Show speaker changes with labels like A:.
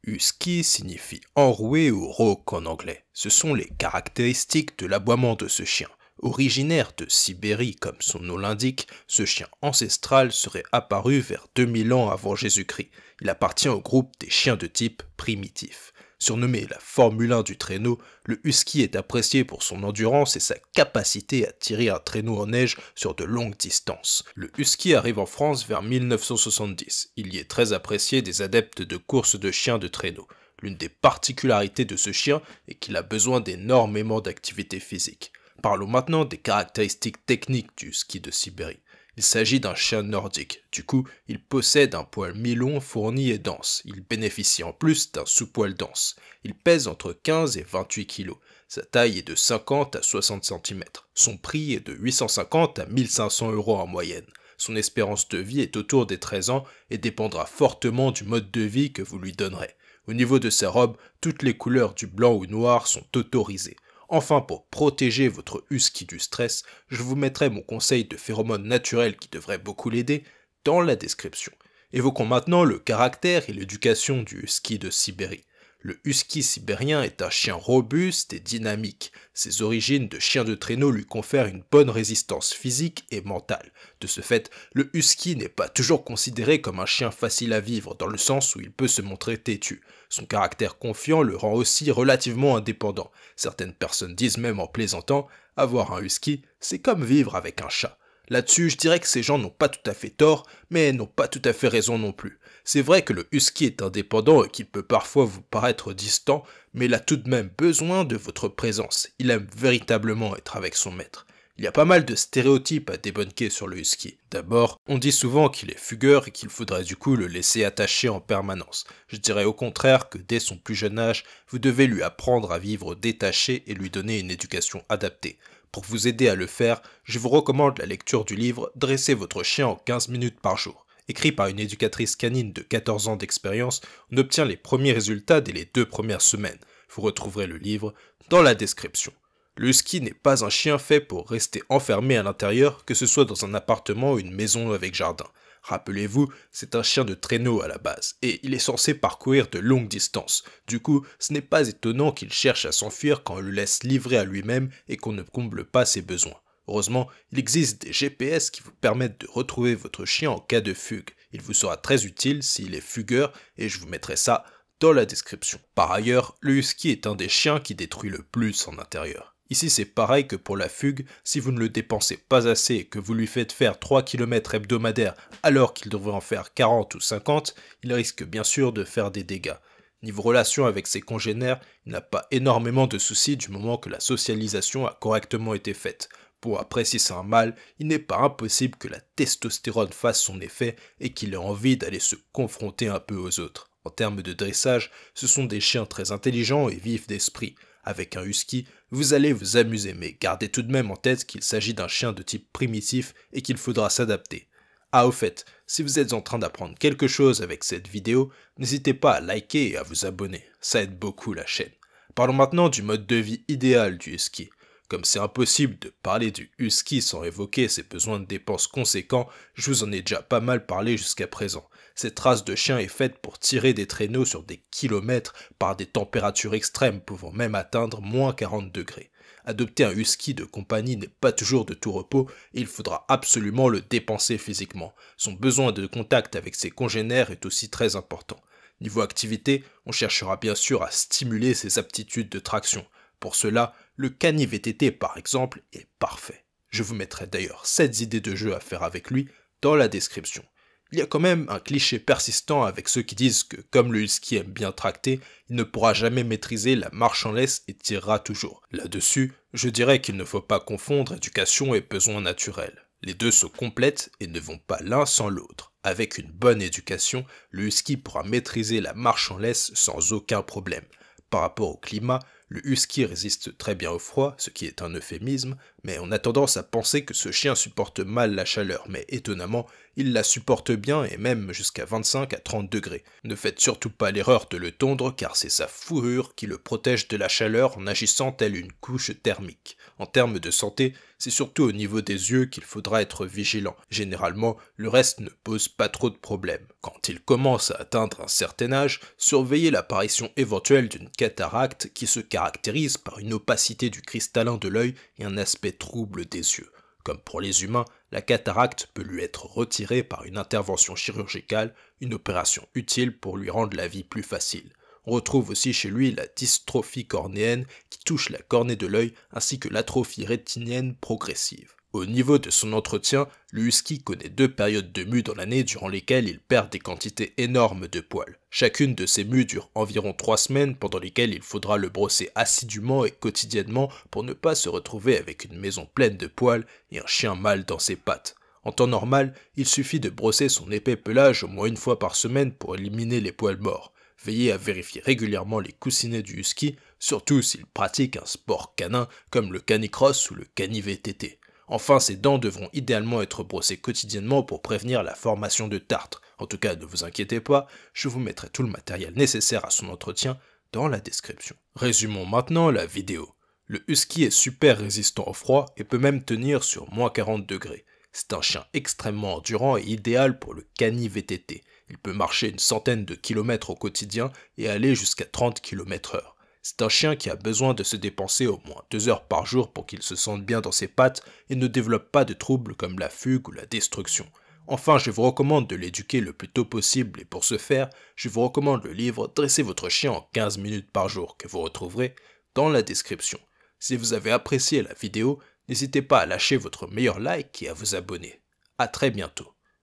A: Husky signifie enroué ou rauque en anglais. Ce sont les caractéristiques de l'aboiement de ce chien. Originaire de Sibérie comme son nom l'indique, ce chien ancestral serait apparu vers 2000 ans avant Jésus-Christ. Il appartient au groupe des chiens de type primitif. Surnommé la Formule 1 du traîneau, le husky est apprécié pour son endurance et sa capacité à tirer un traîneau en neige sur de longues distances. Le husky arrive en France vers 1970. Il y est très apprécié des adeptes de courses de chiens de traîneau. L'une des particularités de ce chien est qu'il a besoin d'énormément d'activité physique. Parlons maintenant des caractéristiques techniques du husky de Sibérie. Il s'agit d'un chien nordique, du coup, il possède un poil mi-long fourni et dense. Il bénéficie en plus d'un sous-poil dense. Il pèse entre 15 et 28 kg. Sa taille est de 50 à 60 cm. Son prix est de 850 à 1500 € en moyenne. Son espérance de vie est autour des 13 ans et dépendra fortement du mode de vie que vous lui donnerez. Au niveau de sa robe, toutes les couleurs du blanc ou noir sont autorisées. Enfin, pour protéger votre husky du stress, je vous mettrai mon conseil de phéromone naturel qui devrait beaucoup l'aider dans la description. Évoquons maintenant le caractère et l'éducation du husky de Sibérie. Le husky sibérien est un chien robuste et dynamique. Ses origines de chien de traîneau lui confèrent une bonne résistance physique et mentale. De ce fait, le husky n'est pas toujours considéré comme un chien facile à vivre dans le sens où il peut se montrer têtu. Son caractère confiant le rend aussi relativement indépendant. Certaines personnes disent même en plaisantant, avoir un husky, c'est comme vivre avec un chat. Là-dessus, je dirais que ces gens n'ont pas tout à fait tort, mais n'ont pas tout à fait raison non plus. C'est vrai que le husky est indépendant et qu'il peut parfois vous paraître distant, mais il a tout de même besoin de votre présence. Il aime véritablement être avec son maître. Il y a pas mal de stéréotypes à débunker sur le husky. D'abord, on dit souvent qu'il est fugueur et qu'il faudrait du coup le laisser attaché en permanence. Je dirais au contraire que dès son plus jeune âge, vous devez lui apprendre à vivre détaché et lui donner une éducation adaptée. Pour vous aider à le faire, je vous recommande la lecture du livre « Dressez votre chien en 15 minutes par jour ». Écrit par une éducatrice canine de 14 ans d'expérience, on obtient les premiers résultats dès les 2 premières semaines. Vous retrouverez le livre dans la description. Le husky n'est pas un chien fait pour rester enfermé à l'intérieur, que ce soit dans un appartement ou une maison avec jardin. Rappelez-vous, c'est un chien de traîneau à la base, et il est censé parcourir de longues distances. Du coup, ce n'est pas étonnant qu'il cherche à s'enfuir quand on le laisse livrer à lui-même et qu'on ne comble pas ses besoins. Heureusement, il existe des GPS qui vous permettent de retrouver votre chien en cas de fugue. Il vous sera très utile s'il est fugueur, et je vous mettrai ça dans la description. Par ailleurs, le husky est un des chiens qui détruit le plus en intérieur. Ici c'est pareil que pour la fugue, si vous ne le dépensez pas assez et que vous lui faites faire 3 km hebdomadaires alors qu'il devrait en faire 40 ou 50, il risque bien sûr de faire des dégâts. Niveau relation avec ses congénères, il n'a pas énormément de soucis du moment que la socialisation a correctement été faite. Bon après si c'est un mâle, il n'est pas impossible que la testostérone fasse son effet et qu'il ait envie d'aller se confronter un peu aux autres. En termes de dressage, ce sont des chiens très intelligents et vifs d'esprit. Avec un husky, vous allez vous amuser, mais gardez tout de même en tête qu'il s'agit d'un chien de type primitif et qu'il faudra s'adapter. Ah au fait, si vous êtes en train d'apprendre quelque chose avec cette vidéo, n'hésitez pas à liker et à vous abonner, ça aide beaucoup la chaîne. Parlons maintenant du mode de vie idéal du husky. Comme c'est impossible de parler du husky sans évoquer ses besoins de dépenses conséquents, je vous en ai déjà pas mal parlé jusqu'à présent. Cette race de chien est faite pour tirer des traîneaux sur des kilomètres par des températures extrêmes pouvant même atteindre moins 40 degrés. Adopter un husky de compagnie n'est pas toujours de tout repos et il faudra absolument le dépenser physiquement. Son besoin de contact avec ses congénères est aussi très important. Niveau activité, on cherchera bien sûr à stimuler ses aptitudes de traction. Pour cela, le cani-VTT par exemple est parfait. Je vous mettrai d'ailleurs 7 idées de jeux à faire avec lui dans la description. Il y a quand même un cliché persistant avec ceux qui disent que comme le husky aime bien tracter, il ne pourra jamais maîtriser la marche en laisse et tirera toujours. Là-dessus, je dirais qu'il ne faut pas confondre éducation et besoin naturel. Les deux se complètent et ne vont pas l'un sans l'autre. Avec une bonne éducation, le husky pourra maîtriser la marche en laisse sans aucun problème. Par rapport au climat, le husky résiste très bien au froid, ce qui est un euphémisme, mais on a tendance à penser que ce chien supporte mal la chaleur, mais étonnamment, Il la supporte bien et même jusqu'à 25 à 30 degrés. Ne faites surtout pas l'erreur de le tondre car c'est sa fourrure qui le protège de la chaleur en agissant telle une couche thermique. En termes de santé, c'est surtout au niveau des yeux qu'il faudra être vigilant. Généralement, le reste ne pose pas trop de problèmes. Quand il commence à atteindre un certain âge, surveillez l'apparition éventuelle d'une cataracte qui se caractérise par une opacité du cristallin de l'œil et un aspect trouble des yeux. Comme pour les humains, la cataracte peut lui être retirée par une intervention chirurgicale, une opération utile pour lui rendre la vie plus facile. On retrouve aussi chez lui la dystrophie cornéenne qui touche la cornée de l'œil ainsi que l'atrophie rétinienne progressive. Au niveau de son entretien, le husky connaît 2 périodes de mue dans l'année durant lesquelles il perd des quantités énormes de poils. Chacune de ces mues dure environ 3 semaines pendant lesquelles il faudra le brosser assidûment et quotidiennement pour ne pas se retrouver avec une maison pleine de poils et un chien mâle dans ses pattes. En temps normal, il suffit de brosser son épais pelage au moins 1 fois par semaine pour éliminer les poils morts. Veillez à vérifier régulièrement les coussinets du husky, surtout s'il pratique un sport canin comme le canicross ou le cani-VTT. Enfin, ses dents devront idéalement être brossées quotidiennement pour prévenir la formation de tartre. En tout cas, ne vous inquiétez pas, je vous mettrai tout le matériel nécessaire à son entretien dans la description. Résumons maintenant la vidéo. Le husky est super résistant au froid et peut même tenir sur moins 40 degrés. C'est un chien extrêmement endurant et idéal pour le cani-VTT. Il peut marcher une centaine de kilomètres au quotidien et aller jusqu'à 30 km/h. C'est un chien qui a besoin de se dépenser au moins 2 heures par jour pour qu'il se sente bien dans ses pattes et ne développe pas de troubles comme la fugue ou la destruction. Enfin, je vous recommande de l'éduquer le plus tôt possible et pour ce faire, je vous recommande le livre Dressez votre chien en 15 minutes par jour que vous retrouverez dans la description. Si vous avez apprécié la vidéo, n'hésitez pas à lâcher votre meilleur like et à vous abonner. À très bientôt.